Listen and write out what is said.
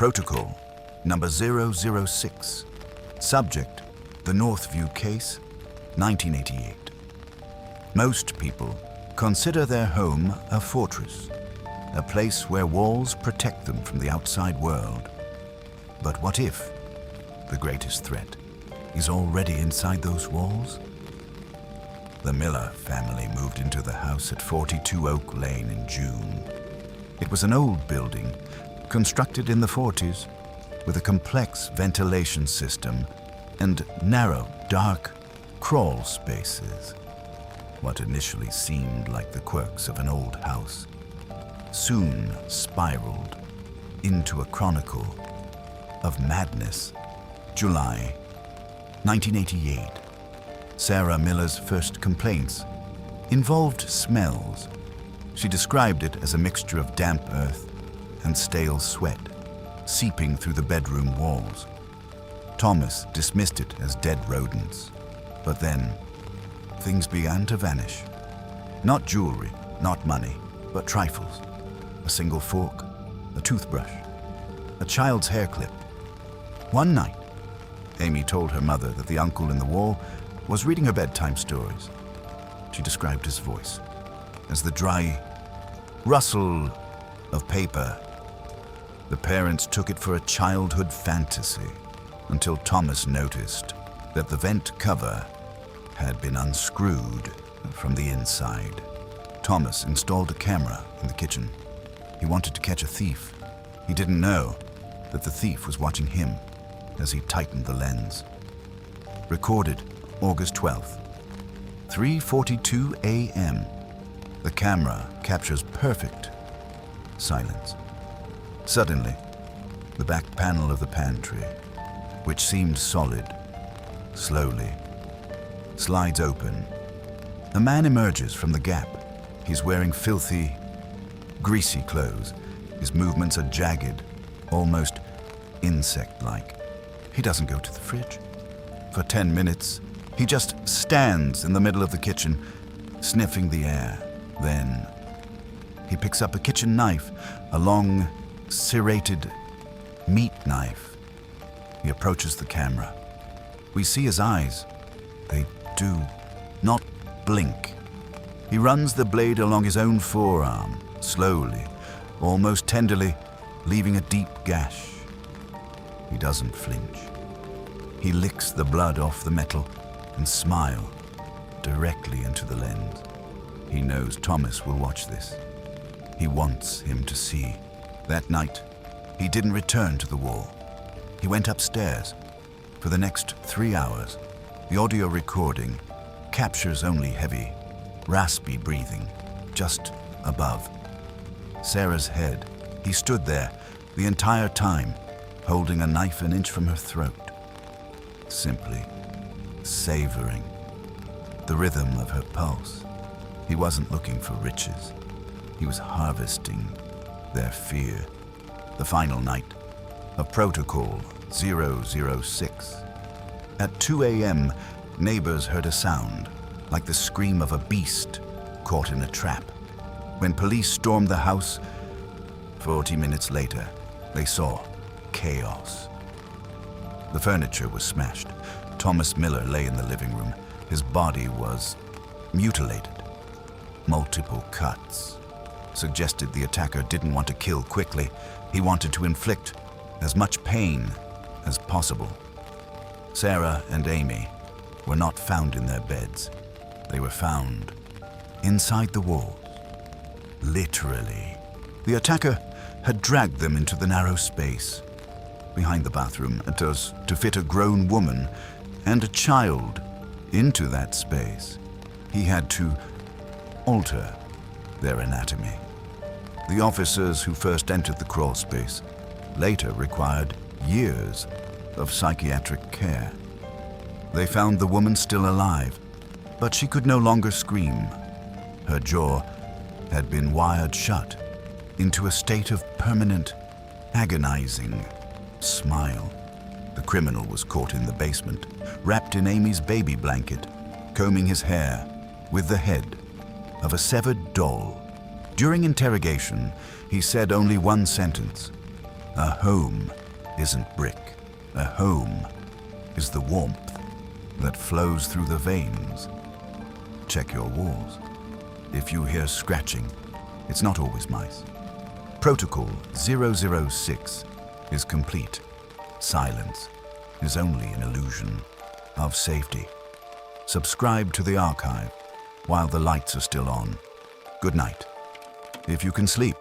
Protocol number 006. Subject, the Northview case, 1988. Most people consider their home a fortress, a place where walls protect them from the outside world. But what if the greatest threat is already inside those walls? The Miller family moved into the house at 42 Oak Lane in June. It was an old building, constructed in the 40s, with a complex ventilation system and narrow, dark crawl spaces. What initially seemed like the quirks of an old house soon spiraled into a chronicle of madness. July 1988. Sarah Miller's first complaints involved smells. She described it as a mixture of damp earth and stale sweat seeping through the bedroom walls. Thomas dismissed it as dead rodents. But then, things began to vanish. Not jewelry, not money, but trifles. A single fork, a toothbrush, a child's hair clip. One night, Amy told her mother that the uncle in the wall was reading her bedtime stories. She described his voice as the dry rustle of paper. The parents took it for a childhood fantasy until Thomas noticed that the vent cover had been unscrewed from the inside. Thomas installed a camera in the kitchen. He wanted to catch a thief. He didn't know that the thief was watching him as he tightened the lens. Recorded August 12th, 3:42 a.m. The camera captures perfect silence. Suddenly, the back panel of the pantry, which seemed solid, slowly slides open. A man emerges from the gap. He's wearing filthy, greasy clothes. His movements are jagged, almost insect-like. He doesn't go to the fridge. For 10 minutes, he just stands in the middle of the kitchen, sniffing the air. Then, he picks up a kitchen knife, a long, serrated meat knife. He approaches the camera. We see his eyes. They do not blink. He runs the blade along his own forearm, slowly, almost tenderly, leaving a deep gash. He doesn't flinch. He licks the blood off the metal and smiles directly into the lens. He knows Thomas will watch this. He wants him to see. That night, he didn't return to the wall. He went upstairs. For the next 3 hours, the audio recording captures only heavy, raspy breathing just above Sarah's head. He stood there the entire time, holding a knife an inch from her throat, simply savoring the rhythm of her pulse. He wasn't looking for riches. He was harvesting their fear. The final night of Protocol 006. At 2 a.m., neighbors heard a sound like the scream of a beast caught in a trap. When police stormed the house, 40 minutes later, they saw chaos. The furniture was smashed. Thomas Miller lay in the living room. His body was mutilated. Multiple cuts suggested the attacker didn't want to kill quickly. He wanted to inflict as much pain as possible. Sarah and Amy were not found in their beds. They were found inside the walls. Literally. The attacker had dragged them into the narrow space behind the bathroom to fit a grown woman and a child into that space. He had to alter their anatomy. The officers who first entered the crawl space later required years of psychiatric care. They found the woman still alive, but she could no longer scream. Her jaw had been wired shut into a state of permanent, agonizing smile. The criminal was caught in the basement, wrapped in Amy's baby blanket, combing his hair with the head of a severed doll. During interrogation, he said only one sentence: A home isn't brick. A home is the warmth that flows through the veins. Check your walls. If you hear scratching, it's not always mice. Protocol 006 is complete. Silence is only an illusion of safety. Subscribe to the archive while the lights are still on. Good night. If you can sleep,